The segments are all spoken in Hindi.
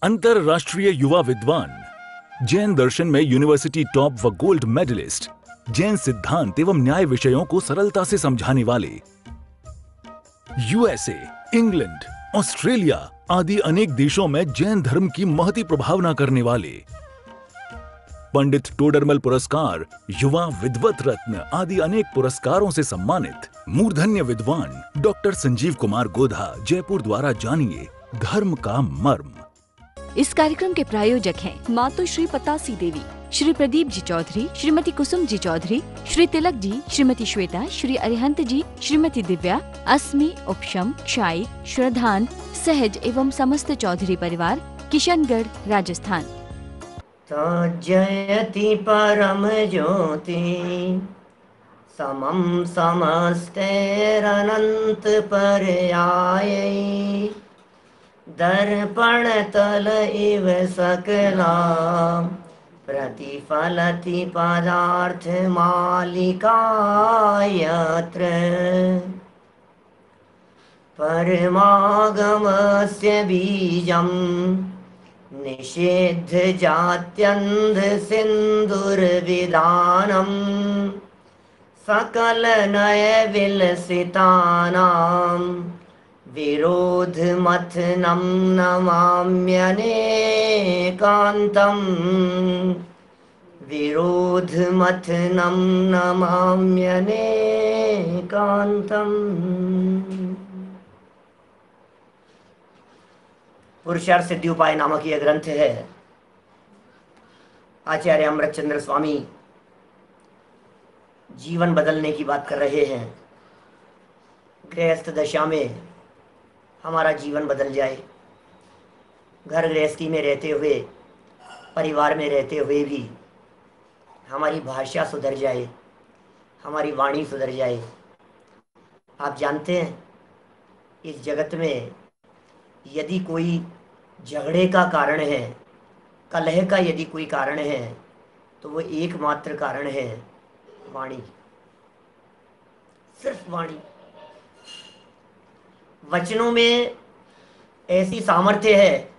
अंतरराष्ट्रीय युवा विद्वान, जैन दर्शन में यूनिवर्सिटी टॉप व गोल्ड मेडलिस्ट, जैन सिद्धांत एवं न्याय विषयों को सरलता से समझाने वाले, यूएसए, इंग्लैंड, ऑस्ट्रेलिया आदि अनेक देशों में जैन धर्म की महती प्रभावना करने वाले, पंडित टोडरमल पुरस्कार, युवा विद्वत रत्न आदि अनेक पुरस्कारों से सम्मानित मूर्धन्य विद्वान डॉक्टर संजीव कुमार गोधा जयपुर द्वारा जानिए धर्म का मर्म। इस कार्यक्रम के प्रायोजक हैं मातु श्री पतासी देवी, श्री प्रदीप जी चौधरी, श्रीमती कुसुम जी चौधरी, श्री तिलक जी, श्रीमती श्वेता, श्री अरिहंत जी, श्रीमती दिव्या, अस्मि, उपशम, क्षाई, श्रद्धान, सहज एवं समस्त चौधरी परिवार, किशनगढ़, राजस्थान। जयति परम ज्योति समम समस्तैरनंत पर्यायै दर्पण तल इव सकला प्रतिफलति पदार्थ मालिका यत्र परमागमस्य बीजं निषेध जात्यंध सिंदुर्विधानम सकल नय विलसितानां विरोध मथनं नमाम्यनेकान्तं विरोध मथनं नमाम्यनेकान्तं। पुरुषार्थ सिद्धि उपाय नामक यह ग्रंथ है। आचार्य अमृतचंद्र स्वामी जीवन बदलने की बात कर रहे हैं। गृहस्थ दशा में हमारा जीवन बदल जाए, घर गृहस्थी में रहते हुए, परिवार में रहते हुए भी हमारी भाषा सुधर जाए, हमारी वाणी सुधर जाए। आप जानते हैं इस जगत में यदि कोई झगड़े का कारण है, कलह का यदि कोई कारण है, तो वो एकमात्र कारण है वाणी, सिर्फ वाणी। वचनों में ऐसी सामर्थ्य है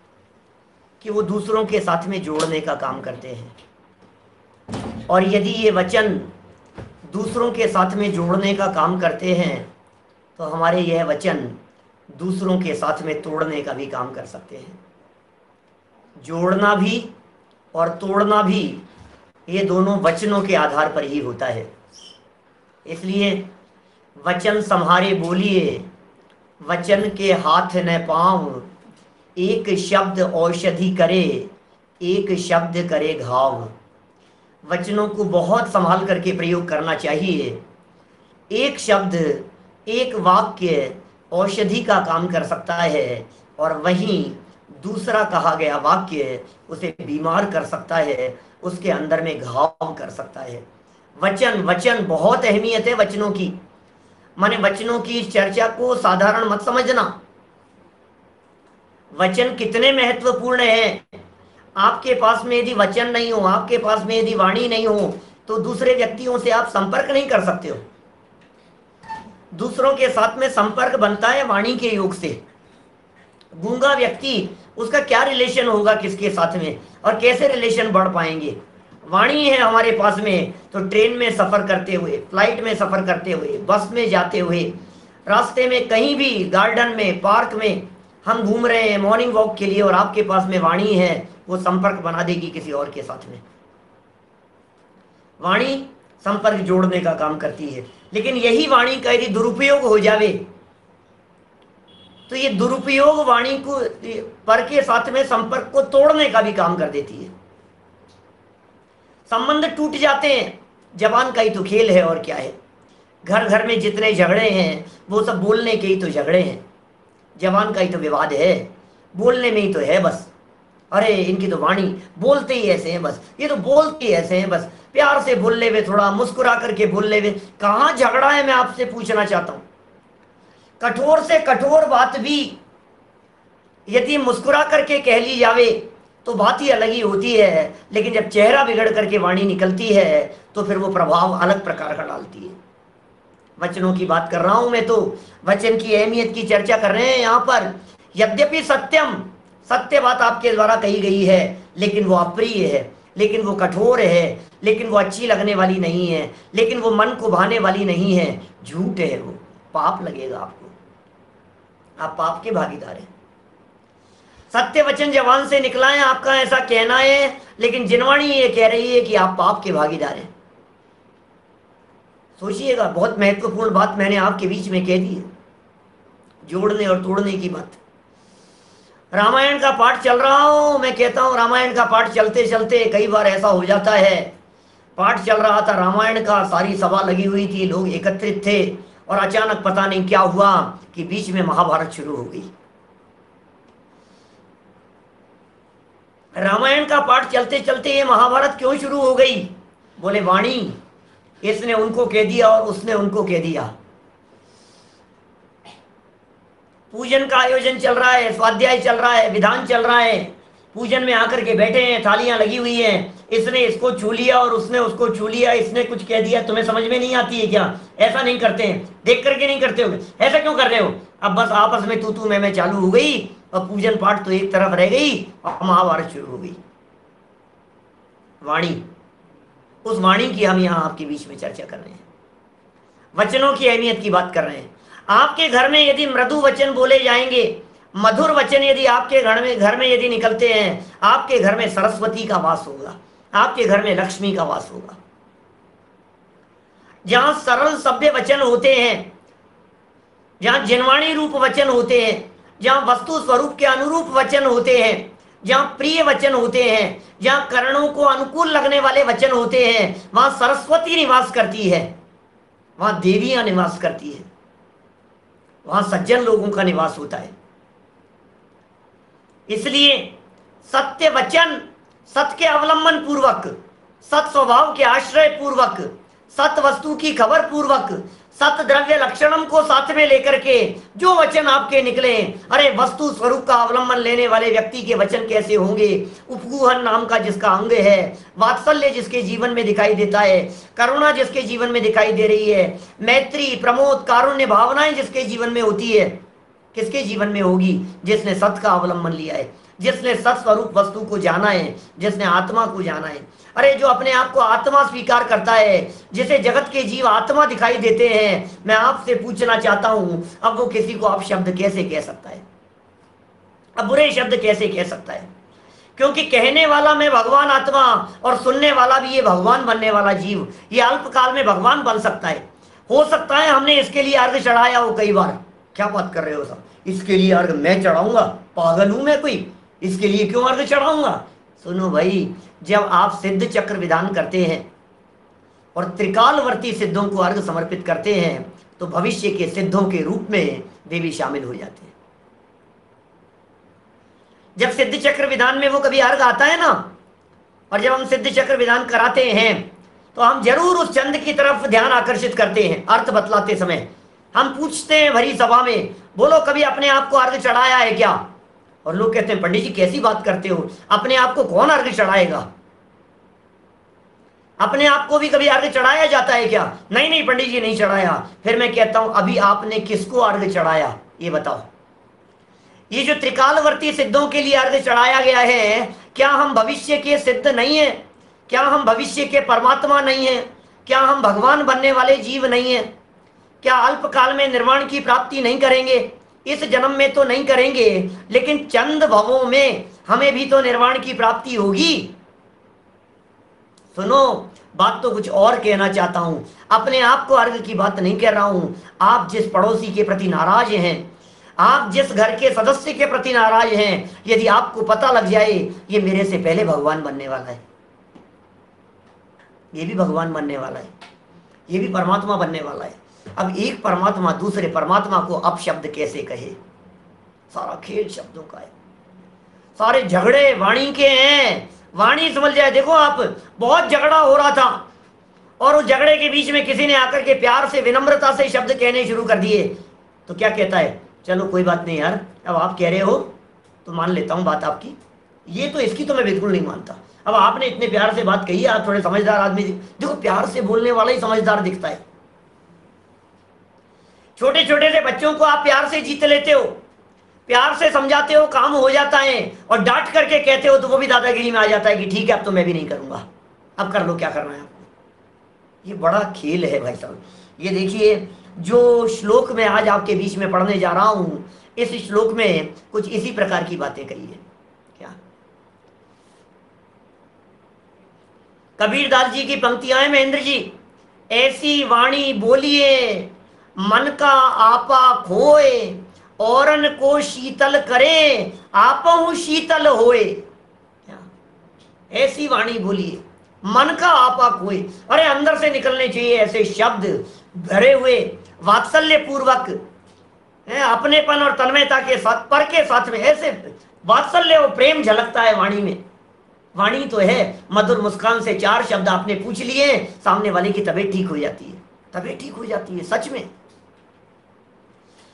कि वो दूसरों के साथ में जोड़ने का काम करते हैं, और यदि ये वचन दूसरों के साथ में जोड़ने का काम करते हैं तो हमारे यह वचन दूसरों के साथ में तोड़ने का भी काम कर सकते हैं। जोड़ना भी और तोड़ना भी ये दोनों वचनों के आधार पर ही होता है। इसलिए वचन सम्हारे बोलिए, वचन के हाथ न पाँव, एक शब्द औषधि करे, एक शब्द करे घाव। वचनों को बहुत संभाल करके प्रयोग करना चाहिए। एक शब्द, एक वाक्य औषधि का काम कर सकता है, और वहीं दूसरा कहा गया वाक्य उसे बीमार कर सकता है, उसके अंदर में घाव कर सकता है। वचन बहुत अहमियत है वचनों की। माने वचनों की चर्चा को साधारण मत समझना। वचन कितने महत्वपूर्ण हैं। आपके पास में यदि वचन नहीं हो, आपके पास में यदि वाणी नहीं हो, तो दूसरे व्यक्तियों से आप संपर्क नहीं कर सकते हो। दूसरों के साथ में संपर्क बनता है वाणी के योग से। गूंगा व्यक्ति, उसका क्या रिलेशन होगा किसके साथ में, और कैसे रिलेशन बढ़ पाएंगे। वाणी है हमारे पास में तो ट्रेन में सफर करते हुए, फ्लाइट में सफर करते हुए, बस में जाते हुए, रास्ते में कहीं भी, गार्डन में, पार्क में हम घूम रहे हैं मॉर्निंग वॉक के लिए, और आपके पास में वाणी है, वो संपर्क बना देगी किसी और के साथ में। वाणी संपर्क जोड़ने का काम करती है। लेकिन यही वाणी का यदि दुरुपयोग हो जावे तो ये दुरुपयोग वाणी को, पर के साथ में संपर्क को तोड़ने का भी काम कर देती है। संबंध टूट जाते हैं। जबान का ही तो खेल है, और क्या है। घर घर में जितने झगड़े हैं वो सब बोलने के ही तो झगड़े हैं, जबान का ही तो विवाद है, बोलने में ही तो है बस। अरे इनकी तो वाणी, बोलते ही ऐसे हैं बस, ये तो बोलते ही ऐसे हैं बस, प्यार से बोल ले वे, थोड़ा मुस्कुरा करके बोल ले वे। कहाँ झगड़ा है, मैं आपसे पूछना चाहता हूँ। कठोर से कठोर बात भी यदि मुस्कुरा करके कह ली जावे तो बात ही अलग ही होती है, लेकिन जब चेहरा बिगड़ करके वाणी निकलती है तो फिर वो प्रभाव अलग प्रकार का डालती है। वचनों की बात कर रहा हूं मैं, तो वचन की अहमियत की चर्चा कर रहे हैं यहाँ पर। यद्यपि सत्यम, सत्य बात आपके द्वारा कही गई है, लेकिन वो अप्रिय है, लेकिन वो कठोर है, लेकिन वो अच्छी लगने वाली नहीं है, लेकिन वो मन को भाने वाली नहीं है, झूठ है, वो पाप लगेगा आपको, आप पाप के भागीदार हैं। सत्य वचन जबान से निकला है, आपका ऐसा कहना है, लेकिन जिनवाणी ये कह रही है कि आप पाप के भागीदार हैं। सोचिएगा, बहुत महत्वपूर्ण बात मैंने आपके बीच में कह दी है, जोड़ने और तोड़ने की बात। रामायण का पाठ चल रहा हो, मैं कहता हूं रामायण का पाठ चलते चलते कई बार ऐसा हो जाता है, पाठ चल रहा था रामायण का, सारी सभा लगी हुई थी, लोग एकत्रित थे, और अचानक पता नहीं क्या हुआ कि बीच में महाभारत शुरू हो गई। रामायण का पाठ चलते चलते ये महाभारत क्यों शुरू हो गई? बोले वाणी, इसने उनको कह दिया और उसने उनको कह दिया। पूजन का आयोजन चल रहा है, स्वाध्याय चल रहा है, विधान चल रहा है, पूजन में आकर के बैठे हैं, थालियां लगी हुई हैं, इसने इसको छू लिया और उसने उसको छू लिया, इसने कुछ कह दिया, तुम्हें समझ में नहीं आती है क्या? ऐसा नहीं करते हैं, देख करके नहीं करते हो, ऐसा क्यों कर रहे हो? अब बस आपस में तू मैं चालू हो गई और पूजन पाठ तो एक तरफ रह गई और महाभारत शुरू हो गई। वाणी, उस वाणी की हम यहाँ आपके बीच में चर्चा कर रहे हैं, वचनों की अहमियत की बात कर रहे हैं। आपके घर में यदि मृदु वचन बोले जाएंगे, मधुर वचन यदि आपके घर में यदि निकलते हैं, आपके घर में सरस्वती का वास होगा, आपके घर में लक्ष्मी का वास होगा। जहां सरल सभ्य वचन होते हैं, जहां जिनवाणी रूप वचन होते हैं, जहां वस्तु स्वरूप के अनुरूप वचन होते हैं, जहां प्रिय वचन होते हैं, जहां कर्णों को अनुकूल लगने वाले वचन होते हैं, वहां सरस्वती निवास करती है, वहां देवियां निवास करती है, वहां सज्जन लोगों का निवास होता है। इसलिए सत्य वचन, सत्य के अवलंबन पूर्वक, सत स्वभाव के आश्रय पूर्वक, सत वस्तु की खबर पूर्वक, सत द्रव्य लक्षणम को साथ में लेकर के जो वचन आपके निकले, अरे वस्तु स्वरूप का अवलंबन लेने वाले व्यक्ति के वचन कैसे होंगे? उपगूहन नाम का जिसका अंग है, वात्सल्य जिसके जीवन में दिखाई देता है, करुणा जिसके जीवन में दिखाई दे रही है, मैत्री, प्रमोद, कारुण्य भावनाएं जिसके जीवन में होती है, किसके जीवन में होगी? जिसने सत का अवलंबन लिया है, जिसने सत स्वरूप वस्तु को जाना है, जिसने आत्मा को जाना है। अरे जो अपने आप को आत्मा स्वीकार करता है, जिसे जगत के जीव आत्मा दिखाई देते हैं, मैं आपसे पूछना चाहता हूं, अब वो किसी को आप शब्द कैसे कह सकता है? अब बुरे शब्द कैसे कह सकता है? क्योंकि कहने वाला मैं भगवान आत्मा और सुनने वाला भी ये भगवान बनने वाला जीव, ये अल्पकाल में भगवान बन सकता है। हो सकता है हमने इसके लिए अर्घ चढ़ाया हो कई बार। क्या बात कर रहे हो सब? इसके लिए अर्घ मैं चढ़ाऊंगा? पागल हूं मैं कोई? इसके लिए क्यों अर्घ चढ़ाऊंगा? सुनो भाई, जब आप सिद्ध चक्र विधान करते हैं और त्रिकालवर्ती सिद्धों को अर्घ समर्पित करते हैं, तो भविष्य के सिद्धों के रूप में देवी शामिल हो जाते हैं। जब सिद्ध चक्र विधान में वो कभी अर्घ आता है ना, और जब हम सिद्ध चक्र विधान कराते हैं, तो हम जरूर उस चंद की तरफ ध्यान आकर्षित करते हैं। अर्थ बतलाते समय हम पूछते हैं भरी सभा में, बोलो कभी अपने आप को अर्घ चढ़ाया है क्या? और लोग कहते हैं पंडित जी कैसी बात करते हो, अपने आप को कौन अर्घ चढ़ाएगा? अपने आप को भी कभी अर्घ चढ़ाया जाता है क्या? नहीं नहीं पंडित जी नहीं चढ़ाया। फिर मैं कहता हूं अभी आपने किसको अर्घ चढ़ाया ये बताओ। ये जो त्रिकालवर्ती सिद्धों के लिए अर्घ चढ़ाया गया है, क्या हम भविष्य के सिद्ध नहीं है? क्या हम भविष्य के परमात्मा नहीं है? क्या हम भगवान बनने वाले जीव नहीं है? क्या अल्पकाल में निर्वाण की प्राप्ति नहीं करेंगे? इस जन्म में तो नहीं करेंगे, लेकिन चंद भवों में हमें भी तो निर्वाण की प्राप्ति होगी। सुनो, बात तो कुछ और कहना चाहता हूं, अपने आप को अर्घ की बात नहीं कह रहा हूं। आप जिस पड़ोसी के प्रति नाराज हैं, आप जिस घर के सदस्य के प्रति नाराज हैं, यदि आपको पता लग जाए ये मेरे से पहले भगवान बनने वाला है, ये भी भगवान बनने वाला है, ये भी परमात्मा बनने वाला है, अब एक परमात्मा दूसरे परमात्मा को अपशब्द कैसे कहे? सारा खेल शब्दों का है, सारे झगड़े वाणी के हैं। वाणी समझ जाए। देखो आप, बहुत झगड़ा हो रहा था और उस झगड़े के बीच में किसी ने आकर के प्यार से विनम्रता से शब्द कहने शुरू कर दिए, तो क्या कहता है? चलो कोई बात नहीं यार, अब आप कह रहे हो तो मान लेता हूं बात आपकी, ये तो इसकी तो मैं बिल्कुल नहीं मानता। अब आपने इतने प्यार से बात कही, आप थोड़े समझदार आदमी, देखो प्यार से बोलने वाला ही समझदार दिखता है। छोटे छोटे से बच्चों को आप प्यार से जीत लेते हो, प्यार से समझाते हो काम हो जाता है, और डांट करके कहते हो तो वो भी दादागिरी में आ जाता है कि ठीक है अब तो मैं भी नहीं करूंगा, अब कर लो क्या करना है आपको। ये बड़ा खेल है भाई साहब। ये देखिए जो श्लोक में आज आपके बीच में पढ़ने जा रहा हूं, इस श्लोक में कुछ इसी प्रकार की बातें कही है। क्या कबीरदास जी की पंक्तियां हैं महेंद्र जी, ऐसी वाणी बोलिए मन का आपा खोए, औरन को शीतल करे आपहु शीतल होए। ऐसी वाणी बोलिए मन का आपा खोए, अरे अंदर से निकलने चाहिए ऐसे शब्द भरे हुए वात्सल्य पूर्वक, अपनेपन और तन्मयता के साथ, पर के साथ में ऐसे वात्सल्य और प्रेम झलकता है वाणी में। वाणी तो है मधुर मुस्कान से चार शब्द आपने पूछ लिए, सामने वाले की तबीयत ठीक हो जाती है, तबीयत ठीक हो जाती है। सच में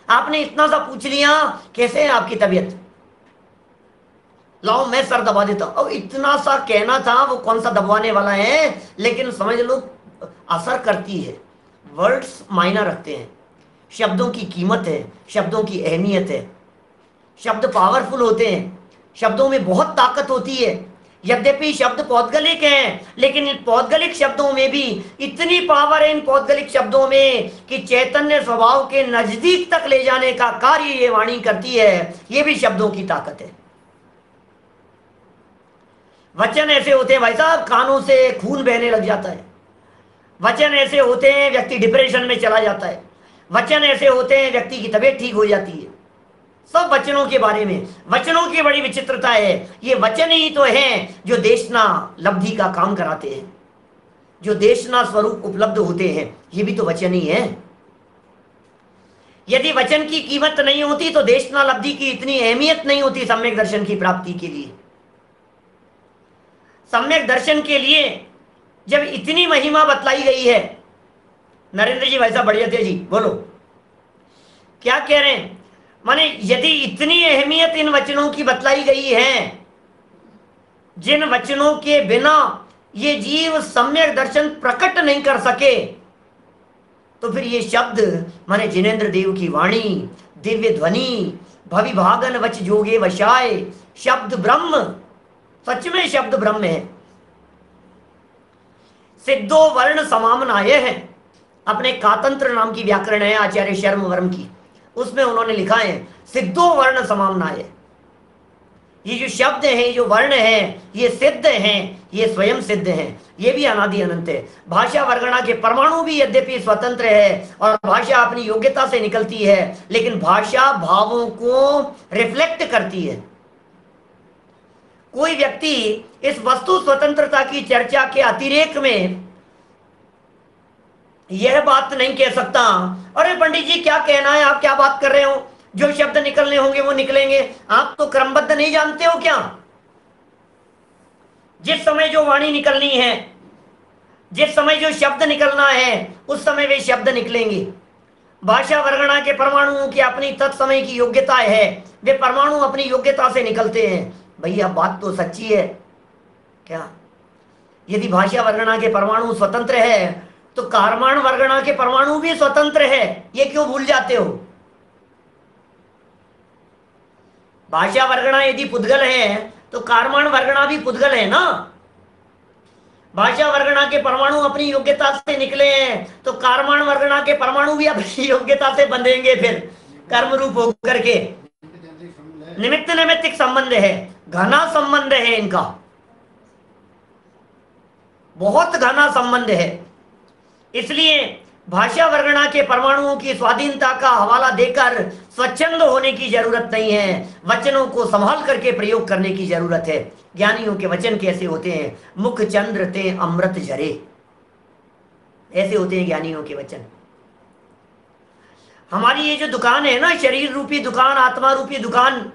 आपने इतना सा पूछ लिया, कैसे है आपकी तबीयत, लाओ मैं सर दबा देता हूं। अब इतना सा कहना था, वो कौन सा दबाने वाला है, लेकिन समझ लो असर करती है। वर्ड्स मायना रखते हैं, शब्दों की कीमत है, शब्दों की अहमियत है, शब्द पावरफुल होते हैं, शब्दों में बहुत ताकत होती है। यद्यपि शब्द पौद्गलिक हैं, लेकिन इन पौद्गलिक शब्दों में भी इतनी पावर है इन पौद्गलिक शब्दों में कि चैतन्य स्वभाव के नजदीक तक ले जाने का कार्य ये वाणी करती है। ये भी शब्दों की ताकत है। वचन ऐसे होते हैं भाई साहब, कानों से खून बहने लग जाता है। वचन ऐसे होते हैं व्यक्ति डिप्रेशन में चला जाता है। वचन ऐसे होते हैं व्यक्ति की तबीयत ठीक हो जाती है। सब वचनों के बारे में, वचनों की बड़ी विचित्रता है। ये वचन ही तो हैं जो देशना लब्धि का काम कराते हैं, जो देशना स्वरूप उपलब्ध होते हैं, ये भी तो वचन ही है। यदि वचन की कीमत नहीं होती तो देशना लब्धि की इतनी अहमियत नहीं होती सम्यक दर्शन की प्राप्ति के लिए। सम्यक दर्शन के लिए जब इतनी महिमा बतलाई गई है, नरेंद्र जी वैसा बढ़िया थे जी, बोलो क्या कह रहे हैं। माने यदि इतनी अहमियत इन वचनों की बतलाई गई है, जिन वचनों के बिना ये जीव सम्यक दर्शन प्रकट नहीं कर सके, तो फिर ये शब्द माने जिनेंद्र देव की वाणी, दिव्य ध्वनि, भविभागन वच जोगे वशाय, शब्द ब्रह्म, सच में शब्द ब्रह्म है। सिद्धो वर्ण समामनाय है। अपने कातंत्र नाम की व्याकरण है आचार्य शर्म वर्म की, उसमें उन्होंने लिखा है सिद्धो वर्ण समामनाय। ये जो शब्द है, जो वर्ण है, ये सिद्ध हैं, ये स्वयं सिद्ध हैं, ये भी अनादि अनंत है। भाषा वर्गणा के परमाणु भी यद्यपि स्वतंत्र है और भाषा अपनी योग्यता से निकलती है, लेकिन भाषा भावों को रिफ्लेक्ट करती है। कोई व्यक्ति इस वस्तु स्वतंत्रता की चर्चा के अतिरेक में यह बात नहीं कह सकता, अरे पंडित जी क्या कहना है, आप क्या बात कर रहे हो, जो शब्द निकलने होंगे वो निकलेंगे, आप तो क्रमबद्ध नहीं जानते हो क्या। जिस समय जो वाणी निकलनी है, जिस समय जो शब्द निकलना है, उस समय वे शब्द निकलेंगे। भाषा वर्गणा के परमाणुओं की अपनी तत्समय की योग्यता है, वे परमाणु अपनी योग्यता से निकलते हैं। भैया बात तो सच्ची है क्या। यदि भाषा वर्गणा के परमाणु स्वतंत्र है तो कारमान वर्गणा के परमाणु भी स्वतंत्र है, ये क्यों भूल जाते हो। भाषा वर्गणा यदि पुद्गल है तो कारमान वर्गणा भी पुद्गल है ना। भाषा वर्गणा के परमाणु अपनी योग्यता से निकले हैं तो कारमान वर्गणा के परमाणु भी अपनी योग्यता से बंधेंगे, फिर कर्म रूप होकर के। निमित्त नैमित्तिक संबंध है, घना संबंध है इनका, बहुत घना संबंध है। इसलिए भाषा वर्गणा के परमाणुओं की स्वाधीनता का हवाला देकर स्वच्छंद होने की जरूरत नहीं है, वचनों को संभाल करके प्रयोग करने की जरूरत है। ज्ञानियों के वचन कैसे होते हैं, मुख चंद्र ते अमृत झरे, ऐसे होते हैं ज्ञानियों के वचन। हमारी ये जो दुकान है ना, शरीर रूपी दुकान, आत्मा रूपी दुकान,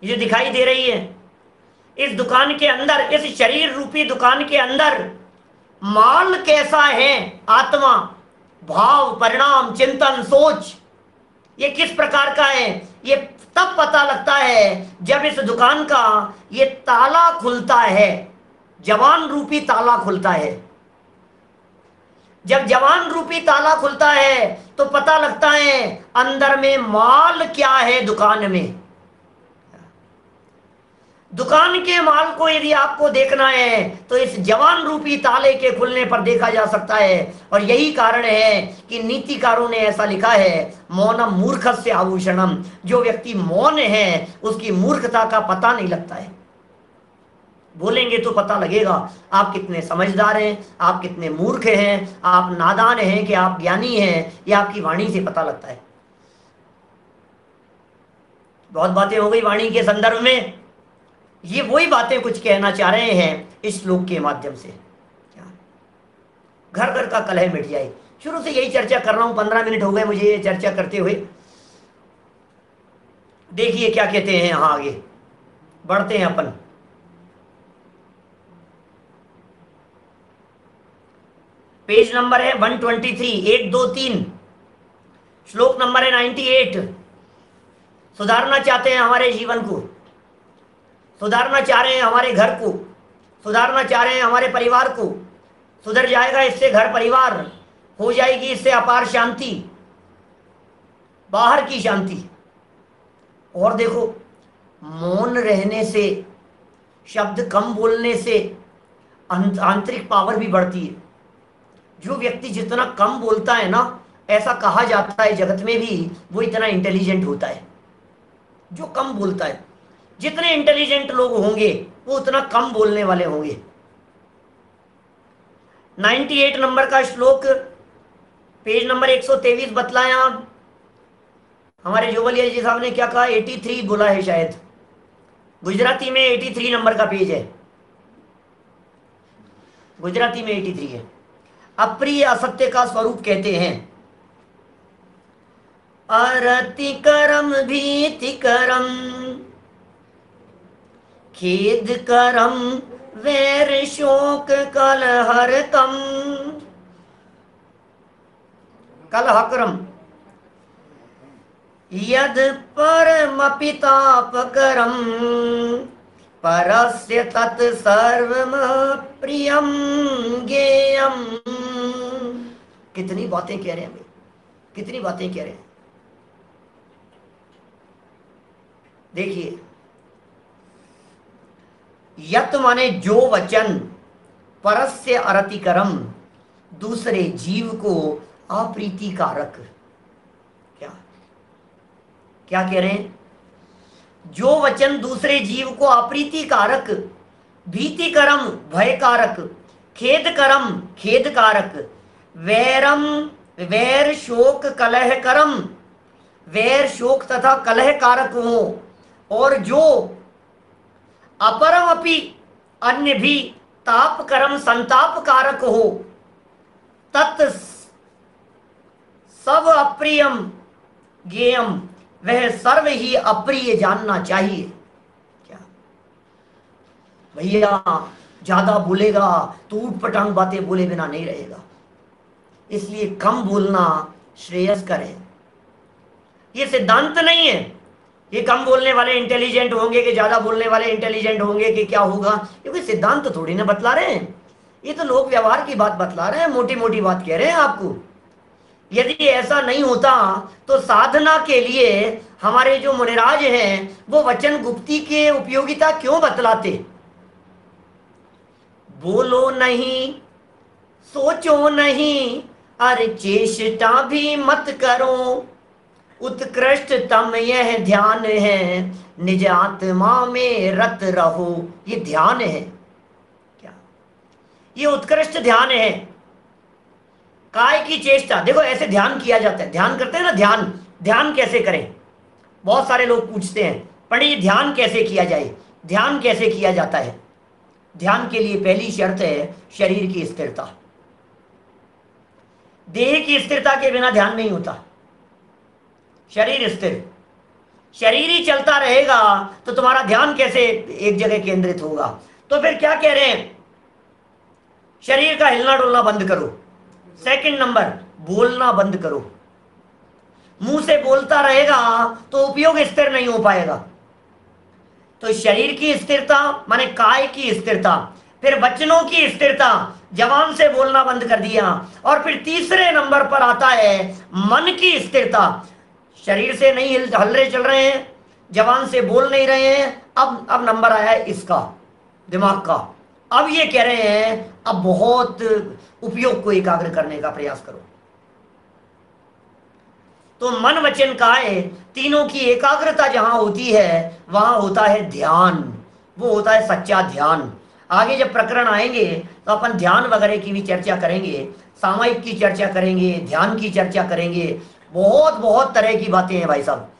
ये जो दिखाई दे रही है, इस दुकान के अंदर, इस शरीर रूपी दुकान के अंदर माल कैसा है, आत्मा, भाव, परिणाम, चिंतन, सोच, ये किस प्रकार का है, ये तब पता लगता है जब इस दुकान का ये ताला खुलता है, जवान रूपी ताला खुलता है। जब जवान रूपी ताला खुलता है तो पता लगता है अंदर में माल क्या है। दुकान के माल को यदि आपको देखना है तो इस जवान रूपी ताले के खुलने पर देखा जा सकता है। और यही कारण है कि नीतिकारों ने ऐसा लिखा है, मौनम मूर्खस्य आभूषणम। जो व्यक्ति मौन है उसकी मूर्खता का पता नहीं लगता है। बोलेंगे तो पता लगेगा आप कितने समझदार हैं, आप कितने मूर्ख हैं, आप नादान हैं कि आप ज्ञानी हैं, यह आपकी वाणी से पता लगता है। बहुत बातें हो गई वाणी के संदर्भ में। ये वही बातें कुछ कहना चाह रहे हैं इस श्लोक के माध्यम से। घर घर का कलह मिट जाए। शुरू से यही चर्चा कर रहा हूं, 15 मिनट हो गए मुझे ये चर्चा करते हुए। देखिए क्या कहते हैं, यहां आगे बढ़ते हैं अपन। पेज नंबर है 123, 1 2 3, श्लोक नंबर है 98। सुधारना चाहते हैं हमारे जीवन को, सुधारना चाह रहे हैं हमारे घर को, सुधारना चाह रहे हैं हमारे परिवार को। सुधर जाएगा इससे घर परिवार, हो जाएगी इससे अपार शांति, बाहर की शांति। और देखो, मौन रहने से, शब्द कम बोलने से आंतरिक पावर भी बढ़ती है। जो व्यक्ति जितना कम बोलता है ना, ऐसा कहा जाता है जगत में भी, वो इतना इंटेलिजेंट होता है। जो कम बोलता है, जितने इंटेलिजेंट लोग होंगे वो उतना कम बोलने वाले होंगे। 98 नंबर का श्लोक, पेज नंबर 123 बतलाया। हमारे जोबलिया जी साहब ने क्या कहा, 83 बोला है शायद। गुजराती में 83 नंबर का पेज है, गुजराती में 83 है। अप्रिय असत्य का स्वरूप कहते हैं अरतिकरम भीतिकरम खेदकरम वैर शोक कलहरकम। कलहकरम यद परमपितापकरम परस्य तत् सर्वम प्रियम गेयम। कितनी बातें कह रहे हैं भाई, कितनी बातें कह रहे हैं। देखिए, यत माने जो वचन, परस्य अरतिकरम दूसरे जीव को अप्रीतिकारक। क्या क्या कह रहे हैं? जो वचन दूसरे जीव को अप्रीतिकारक, भीतिकरम भयकारक, खेदकरम खेदकारक, वैरम वैर शोक कलहकरम वैर शोक तथा कलह कारक हो, और जो अपरम अपि अन्य भी ताप करम संताप कारक हो, तत् सब अप्रियम ज्ञेयम वह सर्व ही अप्रिय जानना चाहिए। क्या भैया, ज्यादा बोलेगा तो ऊट पटांग बातें बोले बिना नहीं रहेगा, इसलिए कम बोलना श्रेयस्कर है। ये सिद्धांत नहीं है ये कम बोलने वाले इंटेलिजेंट होंगे कि ज्यादा बोलने वाले इंटेलिजेंट होंगे कि क्या होगा, ये कोई सिद्धांत तो थोड़ी ना बतला रहे हैं। ये तो लोक व्यवहार की बात बतला रहे हैं, मोटी मोटी बात कह रहे हैं आपको। यदि ऐसा नहीं होता तो साधना के लिए हमारे जो मुनिराज हैं वो वचन गुप्ती के उपयोगिता क्यों बतलाते? बोलो नहीं, सोचो नहीं, अरे चेष्टा भी मत करो, उत्कृष्टतम यह ध्यान है, निज आत्मा में रत रहो। ये ध्यान है। क्या ये उत्कृष्ट ध्यान है? काय की चेष्टा। देखो ऐसे ध्यान किया जाता है, ध्यान करते हैं ना, ध्यान ध्यान कैसे करें? बहुत सारे लोग पूछते हैं, पंडित जी ध्यान कैसे किया जाए, ध्यान कैसे किया जाता है? ध्यान के लिए पहली शर्त है शरीर की स्थिरता। देह की स्थिरता के बिना ध्यान नहीं होता। शरीर स्थिर, शरीर ही चलता रहेगा तो तुम्हारा ध्यान कैसे एक जगह केंद्रित होगा? तो फिर क्या कह रहे हैं? शरीर का हिलना डुलना बंद करो। सेकंड नंबर, बोलना बंद करो। मुंह से बोलता रहेगा तो उपयोग स्थिर नहीं हो पाएगा। तो शरीर की स्थिरता माने काय की स्थिरता, फिर वचनों की स्थिरता, जबान से बोलना बंद कर दिया, और फिर तीसरे नंबर पर आता है मन की स्थिरता। शरीर से नहीं हल रहे चल रहे हैं, जबान से बोल नहीं रहे हैं, अब नंबर आया है इसका, दिमाग का। अब ये कह रहे हैं अब बहुत उपयोग को एकाग्र करने का प्रयास करो। तो मन वचन काय तीनों की एकाग्रता जहां होती है वहां होता है ध्यान, वो होता है सच्चा ध्यान। आगे जब प्रकरण आएंगे तो अपन ध्यान वगैरह की भी चर्चा करेंगे, सामायिक की चर्चा करेंगे, ध्यान की चर्चा करेंगे, बहुत बहुत तरह की बातें हैं भाई साहब।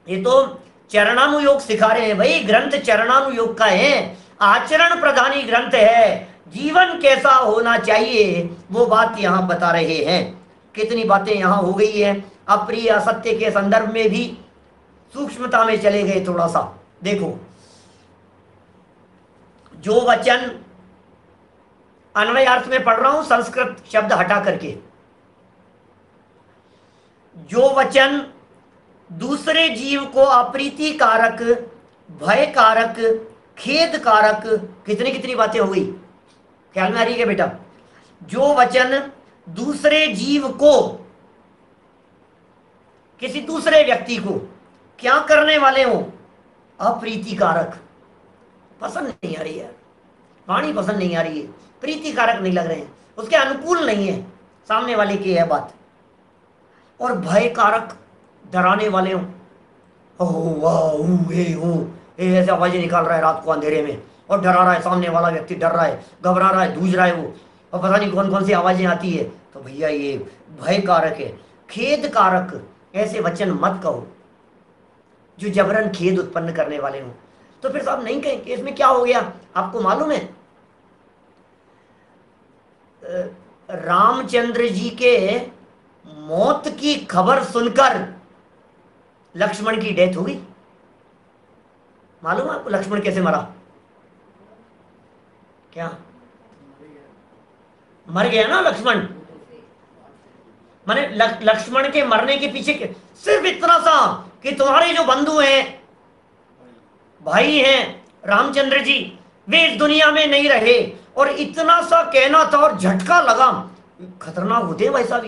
ये तो चरणानुयोग सिखा रहे हैं भाई, ग्रंथ चरणानुयोग का है, आचरण प्रधानी ग्रंथ है, जीवन कैसा होना चाहिए वो बात यहां बता रहे हैं। कितनी बातें यहां हो गई है, अप्रिय असत्य के संदर्भ में भी सूक्ष्मता में चले गए थोड़ा सा। देखो, जो वचन अन्वय अर्थ में पढ़ रहा हूं संस्कृत शब्द हटा करके, जो वचन दूसरे जीव को अप्रीति कारक, भय कारक, खेद कारक, कितनी कितनी बातें हो गई, ख्याल में आ रही है बेटा? जो वचन दूसरे जीव को, किसी दूसरे व्यक्ति को क्या करने वाले हो, अप्रीति कारक, पसंद नहीं आ रही है, वाणी पसंद नहीं आ रही है, प्रीति कारक नहीं लग रहे हैं, उसके अनुकूल नहीं है सामने वाले की है बात, और भय कारक, डराने वाले हो, ऐसे आवाजें निकाल रहा है रात को अंधेरे में और डरा रहा है, सामने वाला व्यक्ति डर रहा है, घबरा रहा है, जूझ रहा है वो, और पता नहीं कौन कौन सी आवाजें आती है, तो भैया ये भय कारक है। खेद कारक, ऐसे वचन मत कहो जो जबरन खेद उत्पन्न करने वाले हो। तो फिर साहब नहीं कहें कि इसमें क्या हो गया, आपको मालूम है रामचंद्र जी के मौत की खबर सुनकर लक्ष्मण की डेथ हो गई। मालूम है आपको लक्ष्मण कैसे मरा? क्या मर गया ना लक्ष्मण? माने लक्ष्मण के मरने के पीछे सिर्फ इतना सा कि तुम्हारे जो बंधु हैं, भाई हैं रामचंद्र जी, वे इस दुनिया में नहीं रहे, और इतना सा कहना था और झटका लगा। खतरनाक होते हैं भाई साहब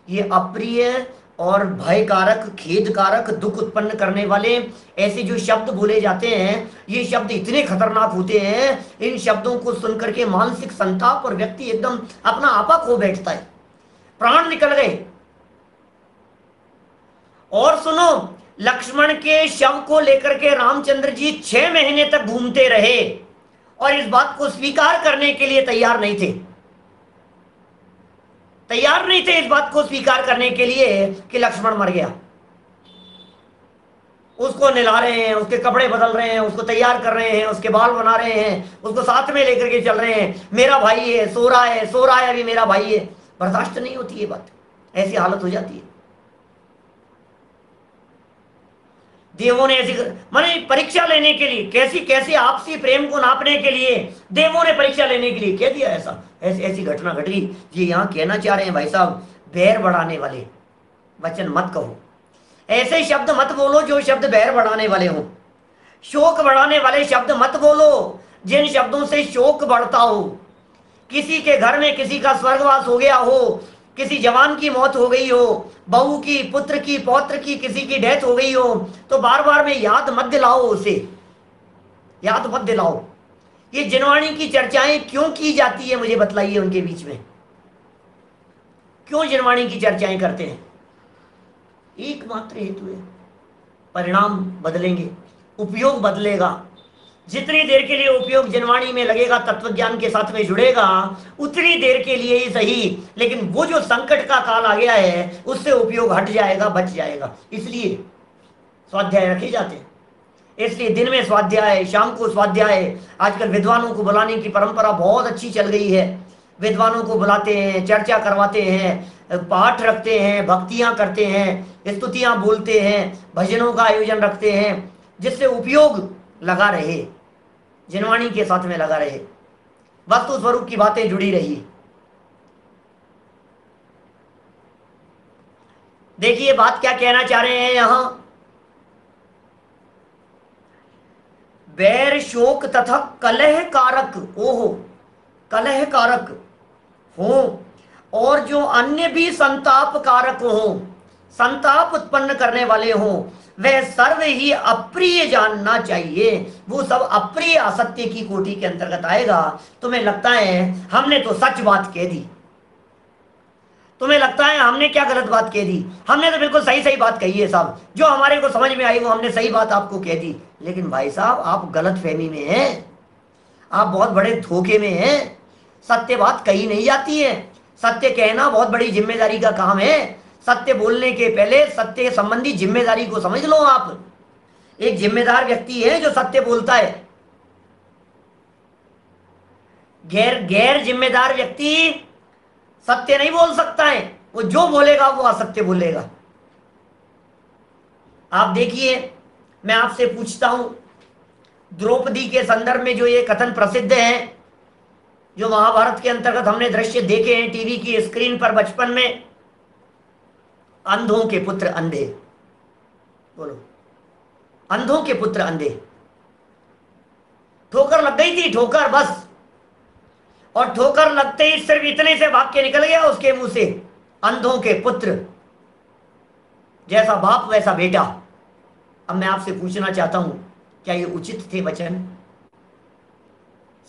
ये अप्रिय और भय कारक, खेद कारक, दुख उत्पन्न करने वाले ऐसे जो शब्द बोले जाते हैं, ये शब्द इतने खतरनाक होते हैं, इन शब्दों को सुनकर के मानसिक संताप और व्यक्ति एकदम अपना आपा खो बैठता है, प्राण निकल गए। और सुनो, लक्ष्मण के शव को लेकर के रामचंद्र जी 6 महीने तक घूमते रहे और इस बात को स्वीकार करने के लिए तैयार नहीं थे, तैयार नहीं थे इस बात को स्वीकार करने के लिए कि लक्ष्मण मर गया। उसको नहला रहे हैं, उसके कपड़े बदल रहे हैं, उसको तैयार कर रहे हैं, उसके बाल बना रहे हैं, उसको साथ में लेकर के चल रहे हैं, मेरा भाई है, सो रहा है, सो रहा है, अभी मेरा भाई है। बर्दाश्त नहीं होती ये बात, ऐसी हालत हो जाती है। देवों ने ऐसी माने परीक्षा लेने के लिए, कैसी कैसी आपसी प्रेम को नापने के लिए देवों ने परीक्षा लेने के लिए कह दिया ऐसा, ऐसी घटना घट गई। ये यहां कहना चाह रहे हैं भाई साहब, बैर बढ़ाने वाले वचन मत कहो, ऐसे शब्द मत बोलो जो शब्द बैर बढ़ाने वाले हो, शोक बढ़ाने वाले शब्द मत बोलो जिन शब्दों से शोक बढ़ता हो। किसी के घर में किसी का स्वर्गवास हो गया हो, किसी जवान की मौत हो गई हो, बहू की, पुत्र की, पौत्र की, किसी की डेथ हो गई हो, तो बार बार में याद मत दिलाओ, उसे याद मत दिलाओ। ये जिनवाणी की चर्चाएं क्यों की जाती है, मुझे बतलाइए। उनके बीच में क्यों जिनवाणी की चर्चाएं करते हैं? एकमात्र हेतु है, परिणाम बदलेंगे, उपयोग बदलेगा। जितनी देर के लिए उपयोग जिनवाणी में लगेगा, तत्वज्ञान के साथ में जुड़ेगा, उतनी देर के लिए ही सही, लेकिन वो जो संकट का काल आ गया है उससे उपयोग हट जाएगा, बच जाएगा। इसलिए स्वाध्याय रखे जाते हैं, इसलिए दिन में स्वाध्याय, शाम को स्वाध्याय। आजकल विद्वानों को बुलाने की परंपरा बहुत अच्छी चल गई है, विद्वानों को बुलाते हैं, चर्चा करवाते हैं, पाठ रखते हैं, भक्तियां करते हैं, स्तुतियां बोलते हैं, भजनों का आयोजन रखते हैं, जिससे उपयोग लगा रहे, जिनवाणी के साथ में लगा रहे, वस्तु स्वरूप की बातें जुड़ी रही। देखिए बात क्या कहना चाह रहे हैं यहां, बैर शोक तथा कलह कारक, ओहो, कलह कारक हो, और जो अन्य भी संताप कारक हो, संताप उत्पन्न करने वाले हो, वह सर्व ही अप्रिय जानना चाहिए। वो सब अप्रिय असत्य की कोटि के अंतर्गत आएगा। तुम्हें लगता है हमने तो सच बात कह दी, तुम्हें लगता है हमने क्या गलत बात कह दी, हमने तो बिल्कुल सही सही बात कही है साहब, जो हमारे को समझ में आई वो हमने सही बात आपको कह दी। लेकिन भाई साहब आप गलत फहमी में हैं, आप बहुत बड़े धोखे में हैं। सत्य बात कही नहीं जाती है, सत्य कहना बहुत बड़ी जिम्मेदारी का काम है। सत्य बोलने के पहले सत्य संबंधी जिम्मेदारी को समझ लो। आप एक जिम्मेदार व्यक्ति है जो सत्य बोलता है। गैर जिम्मेदार व्यक्ति सत्य नहीं बोल सकता है, वो जो बोलेगा वो असत्य बोलेगा। आप देखिए, मैं आपसे पूछता हूं, द्रौपदी के संदर्भ में जो ये कथन प्रसिद्ध है, जो महाभारत के अंतर्गत हमने दृश्य देखे हैं टीवी की स्क्रीन पर बचपन में, अंधों के पुत्र अंधे, बोलो, अंधों के पुत्र अंधे, ठोकर लग गई थी, ठोकर बस, और ठोकर लगते ही सिर्फ इतने से वाक्य निकल गया उसके मुंह से, अंधों के पुत्र, जैसा बाप वैसा बेटा। अब मैं आपसे पूछना चाहता हूं, क्या ये उचित थे वचन?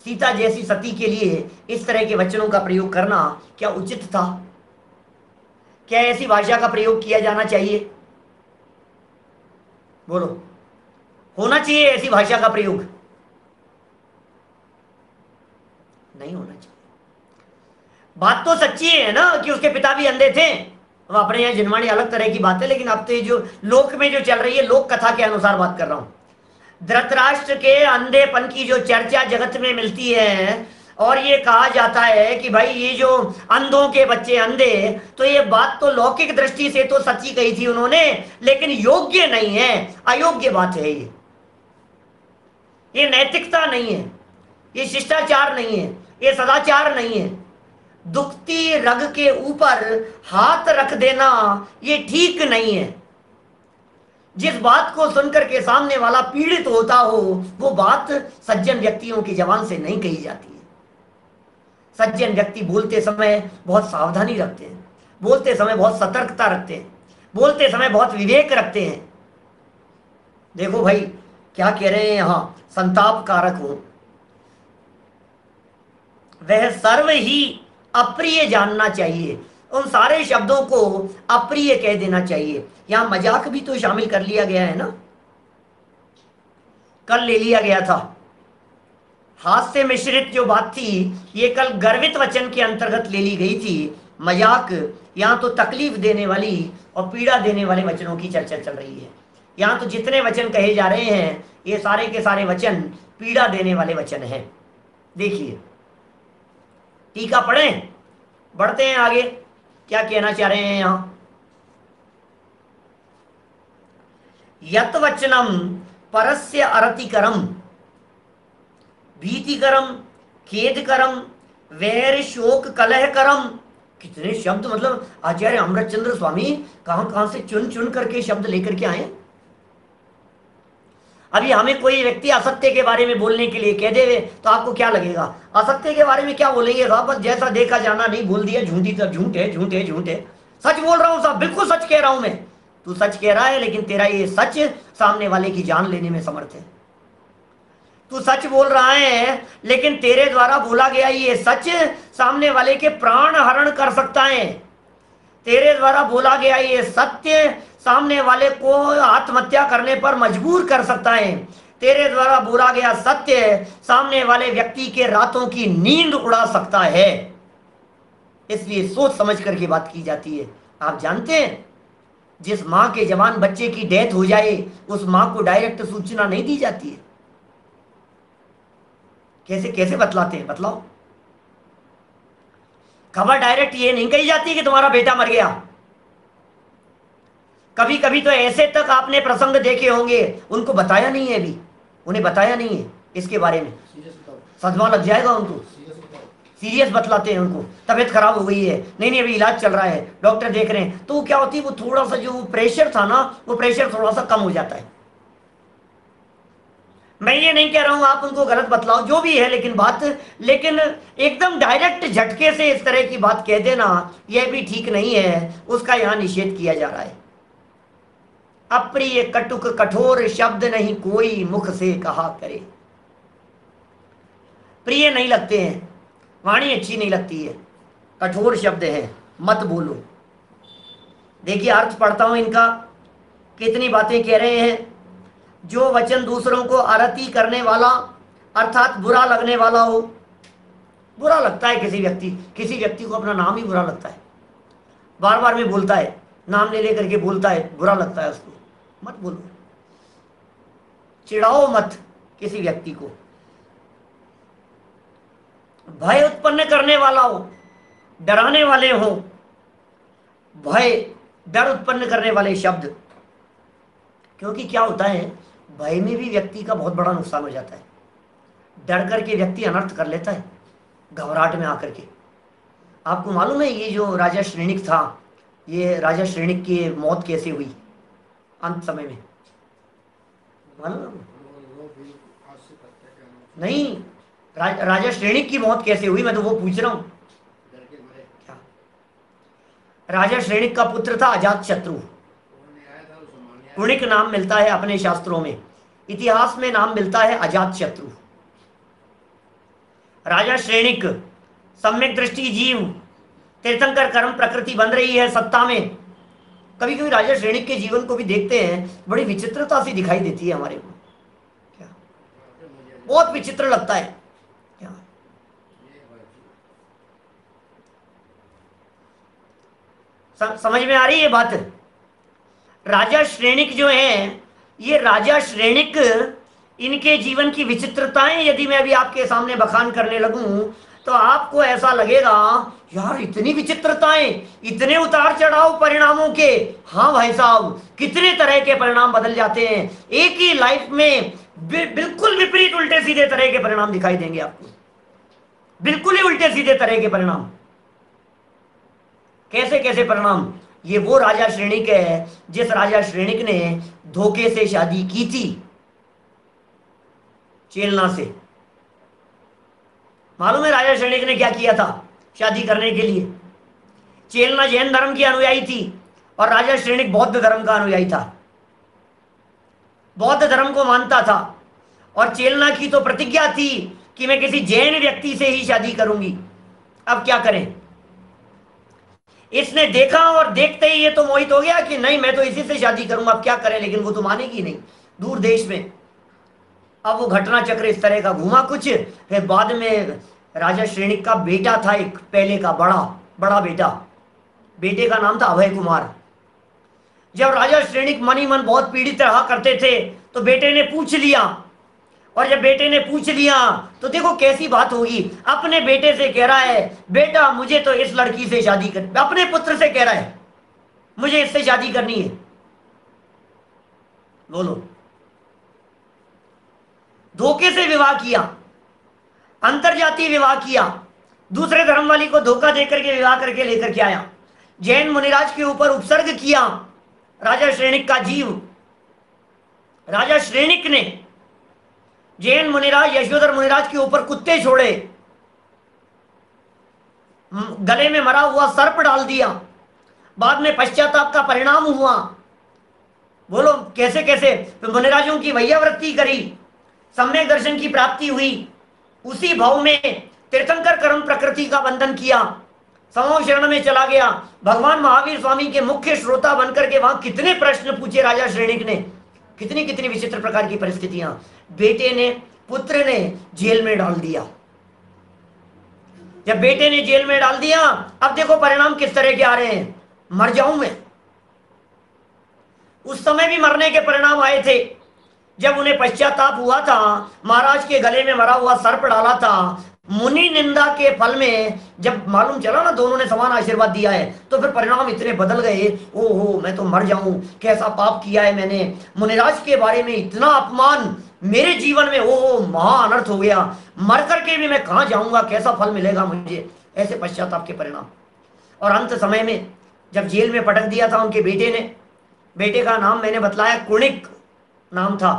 सीता जैसी सती के लिए इस तरह के वचनों का प्रयोग करना क्या उचित था? क्या ऐसी भाषा का प्रयोग किया जाना चाहिए? बोलो, होना चाहिए ऐसी भाषा का प्रयोग? नहीं होना चाहिए। बात तो सच्ची है ना कि उसके पिता भी अंधे थे। अब अपने यहाँ जिनवाणी अलग तरह की बात है, लेकिन अब तो ये जो लोक में जो चल रही है, लोक कथा के अनुसार बात कर रहा हूं। धृतराष्ट्र के अंधेपन की जो चर्चा जगत में मिलती है, और ये कहा जाता है कि भाई ये जो अंधों के बच्चे अंधे, तो ये बात तो लौकिक दृष्टि से तो सच्ची कही थी उन्होंने, लेकिन योग्य नहीं है, अयोग्य बात है। ये नैतिकता नहीं है, ये शिष्टाचार नहीं है, ये सदाचार नहीं है। दुखती रग के ऊपर हाथ रख देना ये ठीक नहीं है। जिस बात को सुनकर के सामने वाला पीड़ित होता हो, वो बात सज्जन व्यक्तियों की जबान से नहीं कही जाती है। सज्जन व्यक्ति बोलते समय बहुत सावधानी रखते हैं, बोलते समय बहुत सतर्कता रखते हैं, बोलते समय बहुत विवेक रखते हैं। देखो भाई क्या कह रहे हैं यहां, संताप कारक हो, वह सर्व ही अप्रिय जानना चाहिए। उन सारे शब्दों को अप्रिय कह देना चाहिए। यहां मजाक भी तो शामिल कर लिया गया है ना, कल ले लिया गया था। हास्य मिश्रित जो बात थी, ये कल गर्वित वचन के अंतर्गत ले ली गई थी। मजाक, यहां तो तकलीफ देने वाली और पीड़ा देने वाले वचनों की चर्चा चल रही है। यहां तो जितने वचन कहे जा रहे हैं, ये सारे के सारे वचन पीड़ा देने वाले वचन हैं। देखिए, टीका पढ़ें, बढ़ते हैं आगे, क्या कहना चाह रहे हैं यहां। यत वचनम परस्य अरतिकरम, भीतिकरम, खेदकरम, वैर शोक कलहकरम। कितने शब्द, मतलब आचार्य अमृतचंद्र स्वामी कहां कहां से चुन चुन करके शब्द लेकर के आए। अभी हमें कोई व्यक्ति असत्य के बारे में बोलने के लिए कह दे तो आपको क्या लगेगा? असत्य के बारे में क्या बोलेंगे साहब? बस जैसा देखा जाना नहीं बोल दिया, झूठी तो झूठ है, झूठ है, झूठ है। सच बोल रहा हूं साहब, बिल्कुल सच कह रहा हूं मैं। तू सच कह रहा है, लेकिन तेरा ये सच सामने वाले की जान लेने में समर्थ है। तू सच बोल रहा है, लेकिन तेरे द्वारा बोला गया ये सच सामने वाले के प्राण हरण कर सकता है। तेरे द्वारा बोला गया ये सत्य सामने वाले को आत्महत्या करने पर मजबूर कर सकता है। तेरे द्वारा बोला गया सत्य सामने वाले व्यक्ति के रातों की नींद उड़ा सकता है। इसलिए सोच समझ करके बात की जाती है। आप जानते हैं, जिस मां के जवान बच्चे की डेथ हो जाए, उस मां को डायरेक्ट सूचना नहीं दी जाती है। कैसे कैसे बतलाते हैं, बतलाओ। खबर डायरेक्ट ये नहीं कही जाती कि तुम्हारा बेटा मर गया। कभी कभी तो ऐसे तक आपने प्रसंग देखे होंगे, उनको बताया नहीं है, अभी उन्हें बताया नहीं है इसके बारे में, सदमा लग जाएगा उनको। सीरियस बतलाते हैं उनको, तबीयत खराब हो गई है, नहीं अभी इलाज चल रहा है, डॉक्टर देख रहे हैं, तो क्या होती है, वो थोड़ा सा जो प्रेशर था ना, वो प्रेशर थोड़ा सा कम हो जाता है। मैं ये नहीं कह रहा हूं आप उनको गलत बतलाओ, जो भी है, लेकिन एकदम डायरेक्ट झटके से इस तरह की बात कह देना यह भी ठीक नहीं है, उसका यहां निषेध किया जा रहा है। अप्रिय कटुक कठोर शब्द नहीं कोई मुख से कहा करे। प्रिय नहीं लगते हैं, वाणी अच्छी नहीं लगती है, कठोर शब्द है, मत बोलो। देखिए अर्थ पढ़ता हूं इनका, कितनी बातें कह रहे हैं। जो वचन दूसरों को आरती करने वाला अर्थात बुरा लगने वाला हो। बुरा लगता है किसी व्यक्ति को अपना नाम ही बुरा लगता है, बार बार में बोलता है, नाम ले लेकर के बोलता है, बुरा लगता है उसको, मत बोलो। चिढ़ाओ मत किसी व्यक्ति को। भय उत्पन्न करने वाला हो, डराने वाले हो, भय डर उत्पन्न करने वाले शब्द। क्योंकि क्या होता है, भय में भी व्यक्ति का बहुत बड़ा नुकसान हो जाता है। डर करके व्यक्ति अनर्थ कर लेता है, घबराहट में आकर के। आपको मालूम है ये जो राजा श्रेणिक था, ये राजा श्रेणिक की मौत कैसे हुई अंत समय में, मालूम? नहीं, राजा श्रेणिक की मौत कैसे हुई, मैं तो वो पूछ रहा हूं। क्या? राजा श्रेणिक का पुत्र था अजातशत्रु। कुणिक नाम मिलता है अपने शास्त्रों में, इतिहास में नाम मिलता है अजातशत्रु। राजा श्रेणिक सम्यक दृष्टि जीव, तीर्थंकर कर्म प्रकृति बन रही है सत्ता में। कभी कभी राजा श्रेणिक के जीवन को भी देखते हैं, बड़ी विचित्रता सी दिखाई देती है हमारे को। क्या? बहुत विचित्र लगता है। क्या? समझ में आ रही है बात? राजा श्रेणिक जो है, ये राजा श्रेणिक, इनके जीवन की विचित्रताएं यदि मैं अभी आपके सामने बखान करने लगूं तो आपको ऐसा लगेगा यार इतनी विचित्रताएं, इतने उतार चढ़ाव परिणामों के। हाँ भाई साहब, कितने तरह के परिणाम बदल जाते हैं एक ही लाइफ में। बिल्कुल विपरीत उल्टे सीधे तरह के परिणाम दिखाई देंगे आपको, बिल्कुल ही उल्टे सीधे तरह के परिणाम। कैसे कैसे परिणाम? ये वो राजा श्रेणिक है जिस राजा श्रेणिक ने धोखे से शादी की थी चेलना से। मालूम है राजा श्रेणिक ने क्या किया था शादी करने के लिए? चेलना जैन धर्म की अनुयायी थी और राजा श्रेणिक बौद्ध धर्म का अनुयायी था, बौद्ध धर्म को मानता था। और चेलना की तो प्रतिज्ञा थी कि मैं किसी जैन व्यक्ति से ही शादी करूंगी। अब क्या करें? इसने देखा और देखते ही ये तो मोहित हो गया कि नहीं मैं तो इसी से शादी करूंगा, अब क्या करें? लेकिन वो तो मानेगी नहीं, दूर देश में। अब वो घटना चक्र इस तरह का घूमा कुछ। फिर बाद में राजा श्रेणिक का बेटा था एक, पहले का बड़ा बेटा, बेटे का नाम था अभय कुमार। जब राजा श्रेणिक मन ही मन बहुत पीड़ित रहा करते थे तो बेटे ने पूछ लिया, और जब बेटे ने पूछ लिया तो देखो कैसी बात होगी। अपने बेटे से कह रहा है बेटा मुझे तो इस लड़की से शादी कर, अपने पुत्र से कह रहा है मुझे इससे शादी करनी है। बोलो, धोखे से विवाह किया, अंतरजातीय विवाह किया, दूसरे धर्म वाली को धोखा देकर के विवाह करके लेकर के आया। जैन मुनिराज के ऊपर उपसर्ग किया राजा श्रेणिक का जीव। राजा श्रेणिक ने जैन मुनिराज यशोधर मुनिराज के ऊपर कुत्ते छोड़े, गले में मरा हुआ सर्प डाल दिया। बाद में पश्चाताप का परिणाम हुआ। बोलो कैसे कैसे? तो मुनिराजों की वैयावृत्ति करी, सम्यक दर्शन की प्राप्ति हुई। उसी भाव में तीर्थंकर कर्म प्रकृति का बंधन किया, समूह शरण में चला गया। भगवान महावीर स्वामी के मुख्य श्रोता बनकर के वहां कितने प्रश्न पूछे राजा श्रेणिक ने, कितनी कितनी विचित्र प्रकार की परिस्थितियां। बेटे ने, पुत्र ने जेल में डाल दिया। जब बेटे ने जेल में डाल दिया, अब देखो परिणाम किस तरह के आ रहे हैं। मर जाऊं मैं। उस समय भी मरने के परिणाम आए थे जब उन्हें पश्चाताप हुआ था, महाराज के गले में मरा हुआ सर्प डाला था। मुनि निंदा के फल में जब मालूम चला ना दोनों ने समान आशीर्वाद दिया है, तो फिर परिणाम इतने बदल गए। ओहो मैं तो मर जाऊं, कैसा पाप किया है मैंने, मुनिराज के बारे में इतना अपमान मेरे जीवन में, ओहो महा अनर्थ हो गया, मर करके भी मैं कहां जाऊंगा, कैसा फल मिलेगा मुझे। ऐसे पश्चाताप के परिणाम। और अंत समय में जब जेल में पटक दिया था उनके बेटे ने, बेटे का नाम मैंने बतलाया कुणिक नाम था।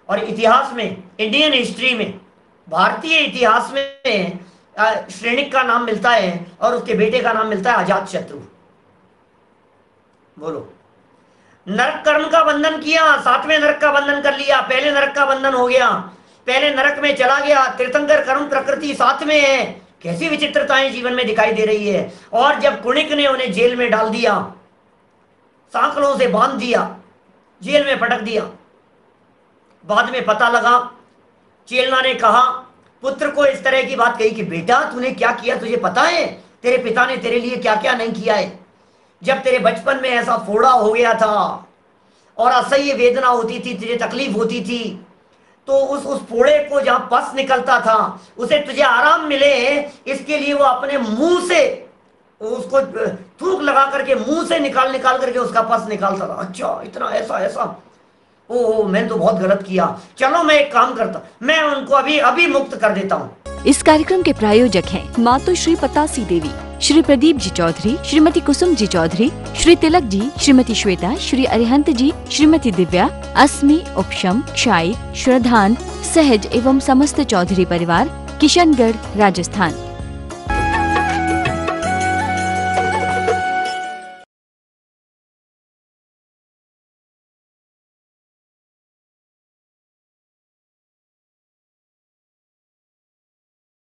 और इतिहास में, इंडियन हिस्ट्री में, भारतीय इतिहास में श्रेणिक का नाम मिलता है और उसके बेटे का नाम मिलता है अजात शत्रु। बोलो, नरक कर्म का बंधन किया, 7वें नरक का बंधन कर लिया, पहले नरक का बंधन हो गया, पहले नरक में चला गया, तीर्थंकर कर्म प्रकृति 7 में है। कैसी विचित्रताएं जीवन में दिखाई दे रही है। और जब कुणिक ने उन्हें जेल में डाल दिया, सांकलों से बांध दिया, जेल में पटक दिया, बाद में पता लगा, चेलना ने कहा, पुत्र को इस तरह की बात कही कि बेटा तूने क्या किया, तुझे पता है तेरे पिता ने तेरे लिए क्या क्या नहीं किया है। जब तेरे बचपन में ऐसा फोड़ा हो गया था और असह्य वेदना होती थी, तुझे तकलीफ होती थी, तो उस फोड़े को जहां पस निकलता था उसे तुझे आराम मिले, इसके लिए वो अपने मुंह से उसको थूक लगा करके मुंह से निकाल करके उसका पस निकालता था। अच्छा, इतना ऐसा, ओह मैंने तो बहुत गलत किया, चलो मैं एक काम करता, मैं उनको अभी मुक्त कर देता हूँ। इस कार्यक्रम के प्रायोजक हैं मातु श्री पतासी देवी, श्री प्रदीप जी चौधरी, श्रीमती कुसुम जी चौधरी, श्री तिलक जी, श्रीमती श्वेता, श्री अरिहंत जी, श्रीमती दिव्या, अस्मि, उपशम, क्षाई, श्रद्धान, सहज एवं समस्त चौधरी परिवार, किशनगढ़, राजस्थान।